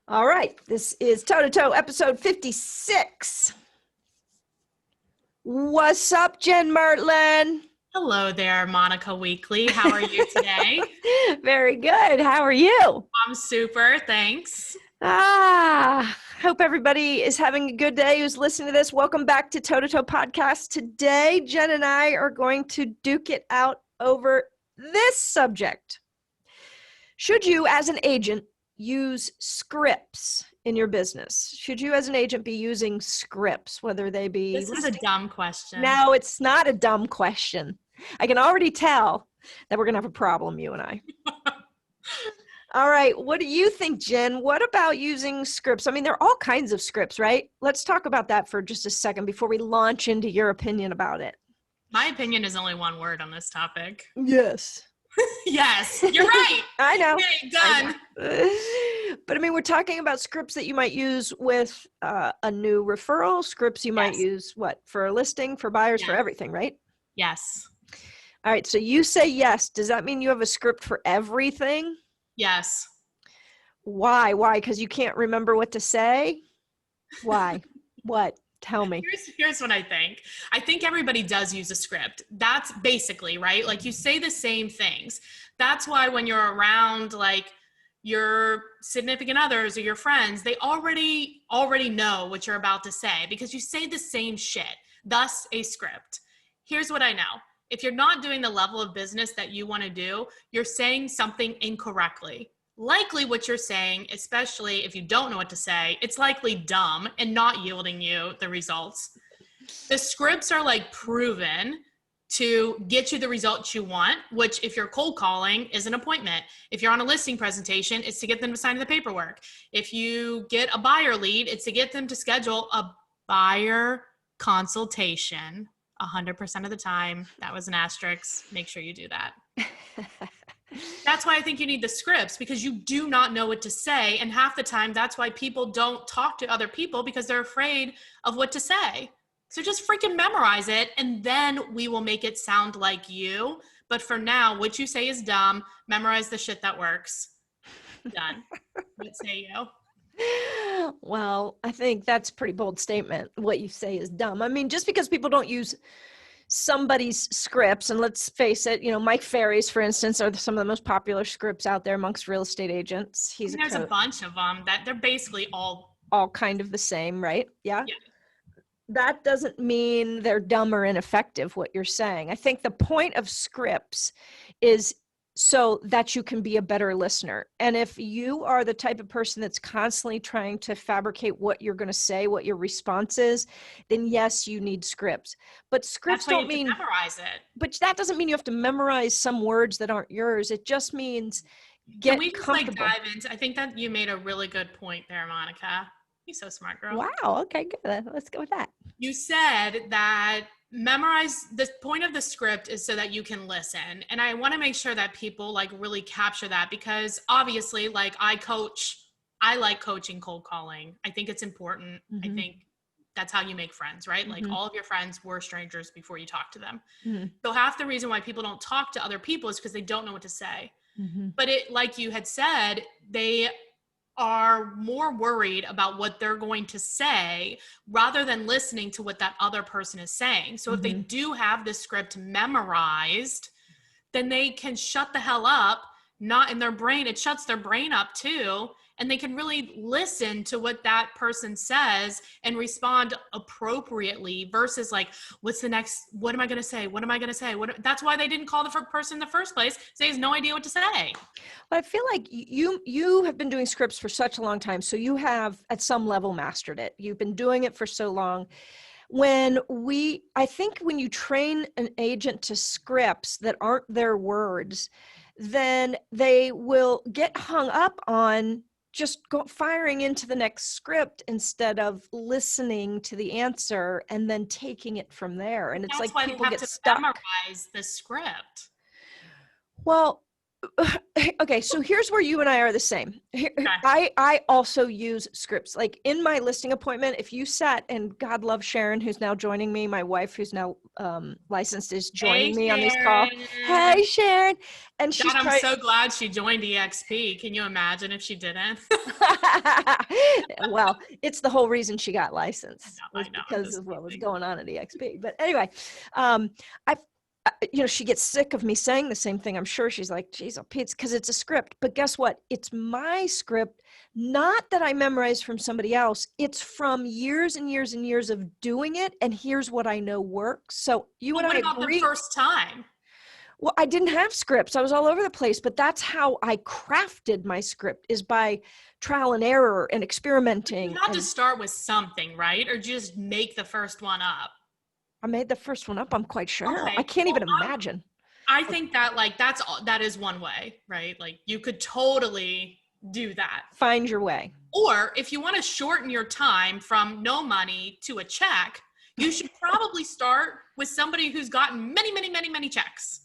All right, this is Toe to Toe, episode 56. What's up, Jen Mertlin? Hello there, Monica Weekly. How are you today? Very good. How are you? I'm super, thanks. Hope everybody is having a good day who's listening to this. Welcome back to Toe to Toe Podcast. Today, Jen and I are going to duke it out over this subject. Should you, as an agent, use scripts in your business? Should you, as an agent, be using scripts, whether they be... This is a dumb question. No, it's not a dumb question. I can already tell that we're going to have a problem, you and I. All right. What do you think, Jen? What about using scripts? I mean, there are all kinds of scripts, right? Let's talk about that for just a second before we launch into your opinion about it. My opinion is only one word on this topic. Yes. Yes, you're right. I know. Okay, done. But I mean, we're talking about scripts that you might use with a new referral, scripts you might use, what, for a listing, for buyers, for everything, right? Yes. All right. So you say yes. Does that mean you have a script for everything? Yes. Why? Why? Because you can't remember what to say? Why? What? Tell me. Here's what I think. I think everybody does use a script. That's basically, right? Like you say the same things. That's why when you're around like your significant others or your friends, they already know what you're about to say because you say the same shit, thus a script. Here's what I know. If you're not doing the level of business that you want to do, you're saying something incorrectly. Likely what you're saying, especially if you don't know what to say, it's likely dumb and not yielding you the results. The scripts are like proven to get you the results you want, which if you're cold calling is an appointment. If you're on a listing presentation, it's to get them to sign the paperwork. If you get a buyer lead, it's to get them to schedule a buyer consultation. 100% of the time. That was an asterisk. Make sure you do that. That's why I think you need the scripts because you do not know what to say. And half the time, that's why people don't talk to other people because they're afraid of what to say. So just freaking memorize it and then we will make it sound like you. But for now, what you say is dumb. Memorize the shit that works. Done. What say you? Well, I think that's a pretty bold statement. What you say is dumb. I mean, just because people don't use somebody's scripts, and let's face it, Mike Ferry's, for instance, are some of the most popular scripts out there amongst real estate agents. There's a bunch of them that they're basically all kind of the same, right? Yeah. Yeah. That doesn't mean they're dumb or ineffective, what you're saying. I think the point of scripts is so that you can be a better listener. And if you are the type of person that's constantly trying to fabricate what you're going to say, what your response is, then yes, you need scripts. But scripts don't mean memorize it. But that doesn't mean you have to memorize some words that aren't yours. It just means get comfortable. Dive into? I think that you made a really good point there, Monica. You're so smart, girl. Wow. Okay, good. Let's go with that. You said that the point of the script is so that you can listen. And I want to make sure that people like really capture that because obviously like I like coaching cold calling. I think it's important. Mm-hmm. I think that's how you make friends, right? Mm-hmm. Like all of your friends were strangers before you talk to them. Mm-hmm. So half the reason why people don't talk to other people is because they don't know what to say. Mm-hmm. But like you had said, they are more worried about what they're going to say rather than listening to what that other person is saying. So if they do have the script memorized, then they can shut the hell up, not in their brain. It shuts their brain up too. And they can really listen to what that person says and respond appropriately versus like, what's the next, what am I going to say? What am I going to say? That's why they didn't call the person in the first place. They has no idea what to say. Well, I feel like you have been doing scripts for such a long time. So you have at some level mastered it. You've been doing it for so long. I think when you train an agent to scripts that aren't their words, then they will get hung up on just firing into the next script instead of listening to the answer and then taking it from there. And it's like people get stuck. Memorize the script. Well, Okay, so here's where you and I are the same. Okay. I also use scripts. Like in my listing appointment, if you sat, and God love Sharon, who's now joining me, my wife, who's now licensed, is Hey, joining me on these calls. Sharon. Hey, Sharon. And God, she's I'm trying. so glad she joined EXP. Can you imagine if she didn't? Well, it's the whole reason she got licensed was I know. I'm because just of what was teasing. going on at EXP. But anyway, I've, she gets sick of me saying the same thing. I'm sure she's like, geez, oh, Pete, because it's a script. But guess what? It's my script, not that I memorized from somebody else. It's from years and years and years of doing it. And here's what I know works. So you But and what I about the agree. first time? Well, I didn't have scripts. I was all over the place, but that's how I crafted my script, is by trial and error and experimenting. You had to And start with something, right? Or just make the first one up. I made the first one up, I'm quite sure. I Okay. can't Well, even imagine. I think that like that is one way, right? Like you could totally do that. Find your way. Or if you want to shorten your time from no money to a check, you should probably start with somebody who's gotten many, many, many, many checks.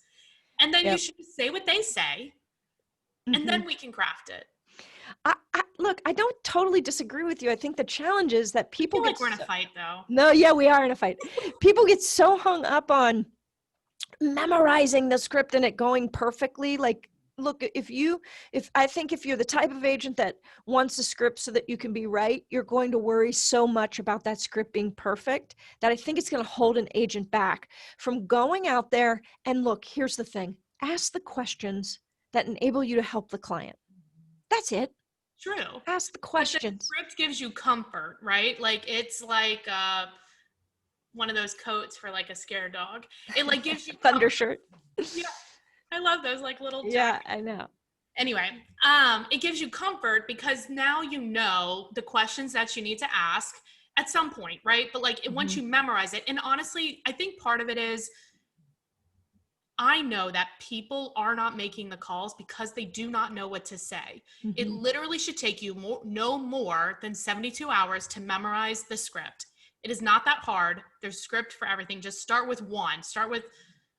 And then you Yep. should say what they say, and then we can craft it. Look, I don't totally disagree with you. I think the challenge is that I people feel get like we're in a fight though. no, yeah, we are in a fight. People get so hung up on memorizing the script and it going perfectly. Like, look, I think if you're the type of agent that wants a script so that you can be right, you're going to worry so much about that script being perfect that I think it's going to hold an agent back from going out there. And look, here's the thing: ask the questions that enable you to help the client. That's it. True. Ask the But the questions. script gives you comfort, right? Like it's like one of those coats for like a scared dog. It like gives you Thunder comfort. shirt. Yeah, I love those like little Yeah, jackets. I know. Anyway, it gives you comfort because now you know the questions that you need to ask at some point, right? But like once you memorize it, and honestly, I think part of it is I know that people are not making the calls because they do not know what to say. It literally should take you no more than 72 hours to memorize the script. It is not that hard. There's script for everything. Just start with one. Start with,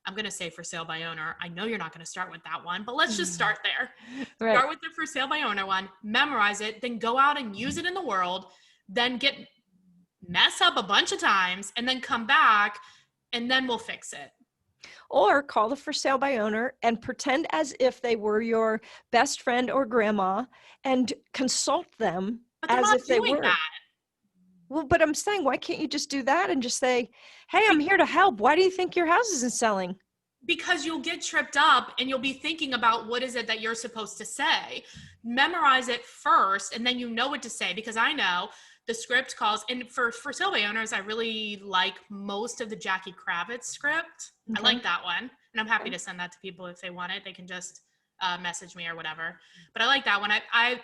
I'm going to say for sale by owner. I know you're not going to start with that one, but let's just start there. Right. Start with the for sale by owner one, memorize it, then go out and use it in the world, then mess up a bunch of times and then come back and then we'll fix it. Or call the for sale by owner and pretend as if they were your best friend or grandma and consult them But they're as not if they doing were. that. Well, but I'm saying, why can't you just do that and just say, hey, I'm here to help. Why do you think your house isn't selling? Because you'll get tripped up and you'll be thinking about what is it that you're supposed to say. Memorize it first and then you know what to say, because I know the script calls, and for sale by owners, I really like most of the Jackie Kravitz script. I like that one, and I'm happy to send that to people if they want it. They can just message me or whatever. But I like that one.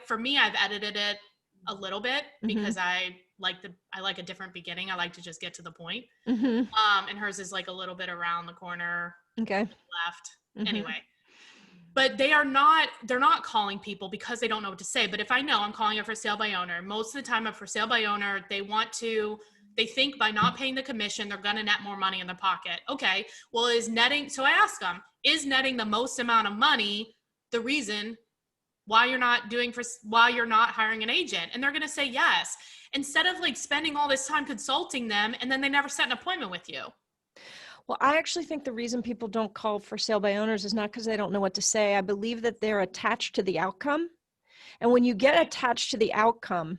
For me, I've edited it a little bit because I like a different beginning. I like to just get to the point. And hers is like a little bit around the corner, left. Anyway. But they're not calling people because they don't know what to say. But if I know I'm calling a for sale by owner, most of the time a for sale by owner, they think by not paying the commission, they're going to net more money in their pocket. Okay, well, so I ask them, is netting the most amount of money the reason why you're not hiring an agent? And they're going to say yes, instead of like spending all this time consulting them and then they never set an appointment with you. Well, I actually think the reason people don't call for sale by owners is not because they don't know what to say. I believe that they're attached to the outcome. And when you get attached to the outcome,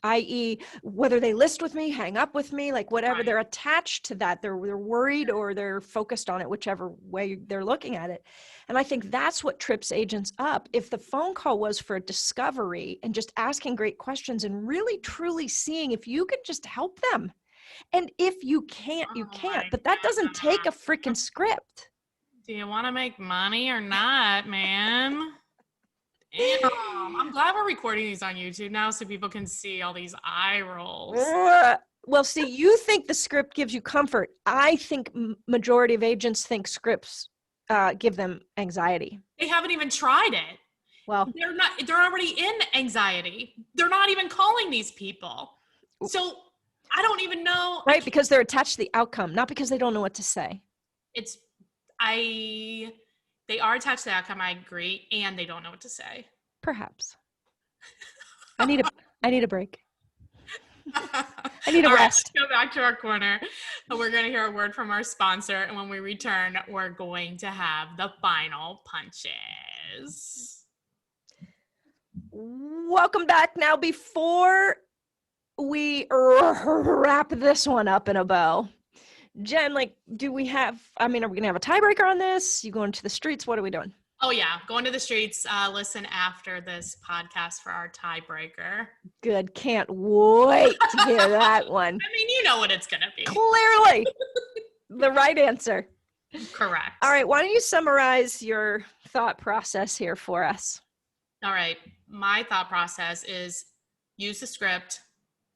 i.e., whether they list with me, hang up with me, like whatever, they're attached to that. They're worried or they're focused on it, whichever way they're looking at it. And I think that's what trips agents up. If the phone call was for a discovery and just asking great questions and really truly seeing if you could just help them. And if you can't, you can't. But that doesn't take a freaking script. Do you want to make money or not, man? Damn. I'm glad we're recording these on YouTube now so people can see all these eye rolls. Well, see, you think the script gives you comfort. I think majority of agents think scripts give them anxiety. They haven't even tried it. Well, they're already in anxiety. They're not even calling these people. So I don't even know. Right, because they're attached to the outcome, not because they don't know what to say. They are attached to the outcome, I agree, and they don't know what to say. Perhaps. I need a break. I need a All right, rest. let's go back to our corner. We're going to hear a word from our sponsor. And when we return, we're going to have the final punches. Welcome back. Now, before we wrap this one up in a bow, Jen, like, are we going to have a tiebreaker on this? You going to the streets? What are we doing? Oh, yeah. Going to the streets. Listen after this podcast for our tiebreaker. Good. Can't wait to hear that one. I mean, you know what it's going to be. Clearly. The right answer. Correct. All right. Why don't you summarize your thought process here for us? All right. My thought process is use the script,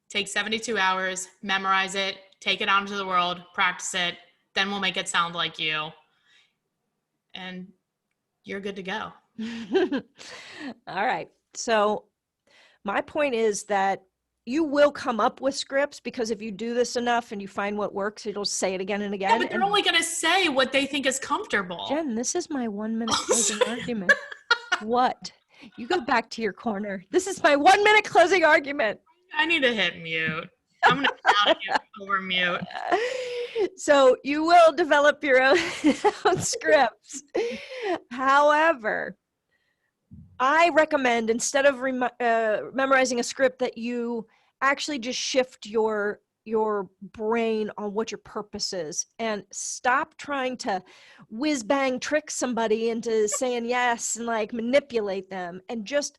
take 72 hours, memorize it, take it out into the world, practice it, then we'll make it sound like you. And you're good to go. All right. So my point is that you will come up with scripts because if you do this enough and you find what works, it'll say it again and again. Yeah, but they're only going to say what they think is comfortable. Jen, this is my 1 minute closing argument. What? You go back to your corner. This is my 1 minute closing argument. I need to hit mute. I'm going to shout you over mute. So you will develop your own scripts. However, I recommend instead of memorizing a script that you actually just shift your brain on what your purpose is and stop trying to whiz bang trick somebody into saying yes and like manipulate them, and just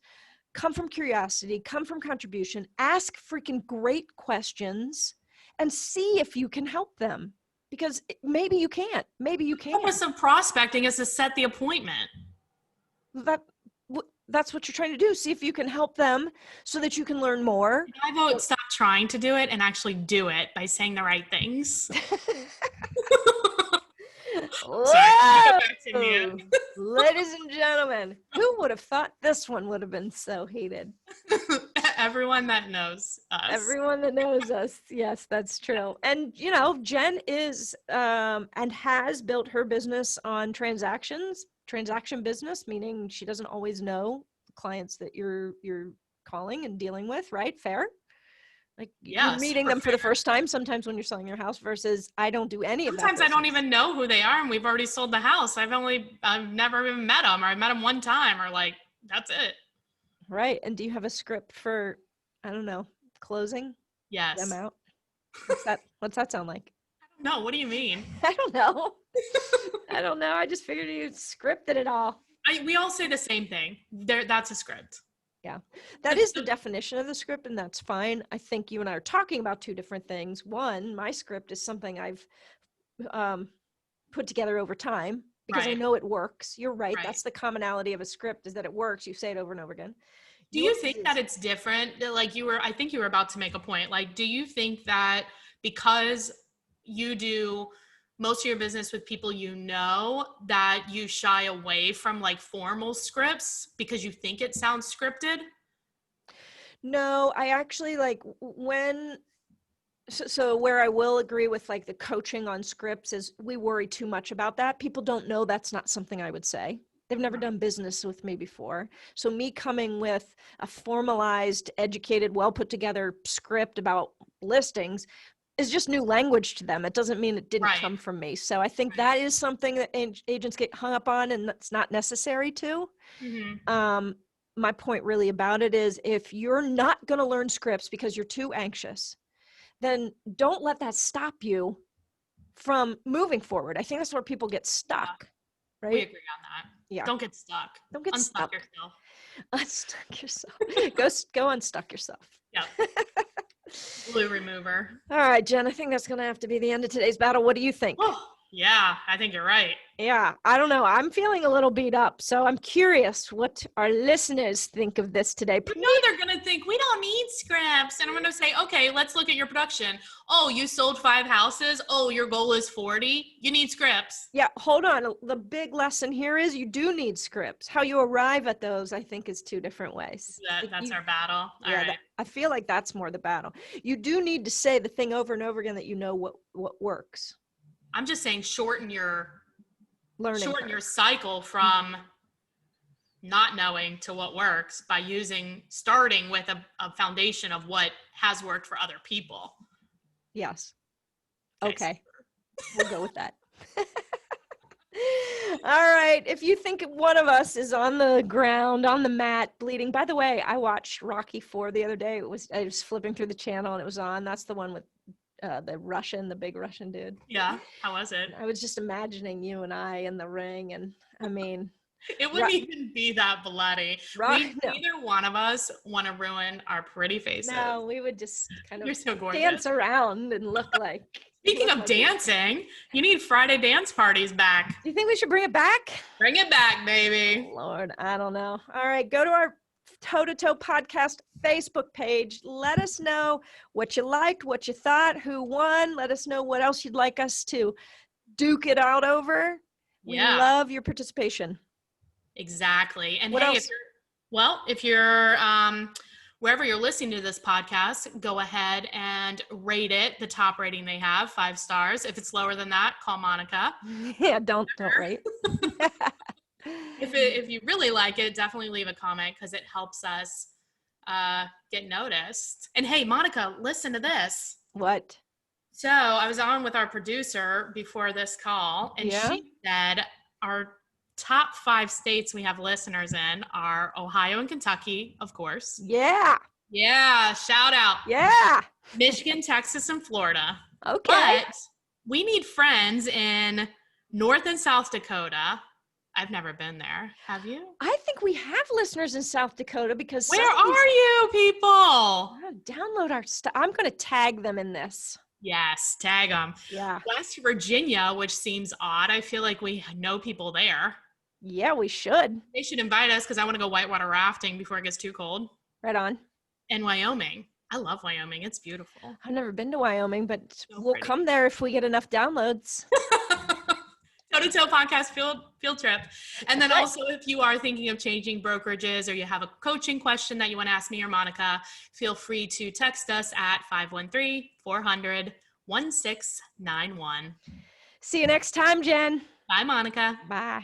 come from curiosity, come from contribution, ask freaking great questions and see if you can help them, because maybe you can't, maybe you can. The purpose of prospecting is to set the appointment. That's what you're trying to do. See if you can help them so that you can learn more. I vote stop trying to do it and actually do it by saying the right things. Sorry, ladies and gentlemen, who would have thought this one would have been so heated? Everyone that knows us. Everyone that knows us. Yes, that's true. And, you know, Jen is and has built her business on transaction business, meaning she doesn't always know the clients that you're calling and dealing with, right? Fair? Like you're meeting them for the first time sometimes when you're selling your house versus I don't do any of that. Sometimes I don't even know who they are and we've already sold the house. I've never even met them, or I met them one time, or like, that's it. Right. And do you have a script for, I don't know, closing? Yes. Them out? What's that sound like? I don't know. What do you mean? I don't know. I don't know. I just figured you scripted it all. We all say the same thing. That's a script. Yeah, that is the definition of the script, and that's fine. I think you and I are talking about two different things. One, my script is something I've put together over time because I know it works. You're right. That's the commonality of a script, is that it works. You say it over and over again. Do you think that it's different? Like I think you were about to make a point. Like, do you think that because you do most of your business with people you know, that you shy away from like formal scripts because you think it sounds scripted? No, I actually like so where I will agree with like the coaching on scripts is we worry too much about that. People don't know that's not something I would say. They've never done business with me before. So me coming with a formalized, educated, well put together script about listings is just new language to them. It doesn't mean it didn't come from me. So I think that is something that agents get hung up on, and that's not necessary to. Mm-hmm. My point really about it is if you're not going to learn scripts because you're too anxious, then don't let that stop you from moving forward. I think that's where people get stuck, right? We agree on that. Yeah. Don't get stuck. Don't get unstuck stuck. yourself. Unstuck yourself. Go unstuck yourself. Yeah. Glue remover. All right, Jen, I think that's going to have to be the end of today's battle. What do you think? Oh, yeah, I think you're right. Yeah, I don't know. I'm feeling a little beat up, so I'm curious what our listeners think of this today. You know they're going to think, we don't need scripts. And I'm going to say, okay, let's look at your production. Oh, you sold 5 houses. Oh, your goal is 40. You need scripts. Yeah, hold on. The big lesson here is you do need scripts. How you arrive at those, I think, is 2 different ways. That's our battle. All right. I feel like that's more the battle. You do need to say the thing over and over again that you know what works. I'm just saying shorten your learning shorten curve. your cycle from not knowing to what works by starting with a foundation of what has worked for other people. Yes. Okay. Okay. We'll go with that. All right. If you think one of us is on the ground, on the mat, bleeding. By the way, I watched Rocky IV the other day. I was flipping through the channel and it was on. That's the one with the big Russian dude. Yeah. How was it? I was just imagining you and I in the ring, and I mean, It wouldn't even be that bloody. No. Neither one of us want to ruin our pretty faces. No, we would just kind You're of so gorgeous. dance around and look like. Speaking of dancing, you need Friday dance parties back. Do you think we should bring it back? Bring it back, baby. Oh, Lord, I don't know. All right, go to our Toe to Toe podcast Facebook page. Let us know what you liked, what you thought, who won. Let us know what else you'd like us to duke it out over. We love your participation. Exactly. And what hey, else? if you're wherever you're listening to this podcast, go ahead and rate it, the top rating they have, 5 stars. If it's lower than that, call Monica. Yeah, don't rate. If you really like it, definitely leave a comment because it helps us get noticed. And hey, Monica, listen to this. What? So I was on with our producer before this call, and she said our top 5 states we have listeners in are Ohio and Kentucky, of course. Yeah. Yeah. Shout out. Yeah. Michigan, Texas, and Florida. Okay. But we need friends in North and South Dakota. I've never been there. Have you? I think we have listeners in South Dakota because where are you people? Download our stuff. I'm going to tag them in this. Yes, tag them. Yeah. West Virginia, which seems odd. I feel like we know people there. Yeah, we should. They should invite us because I want to go whitewater rafting before it gets too cold. Right on. And Wyoming. I love Wyoming. It's beautiful. I've never been to Wyoming, but we'll come there if we get enough downloads. Toe to Toe podcast field trip. And then also, if you are thinking of changing brokerages or you have a coaching question that you want to ask me or Monica, feel free to text us at 513-400-1691. See you next time, Jen. Bye, Monica. Bye.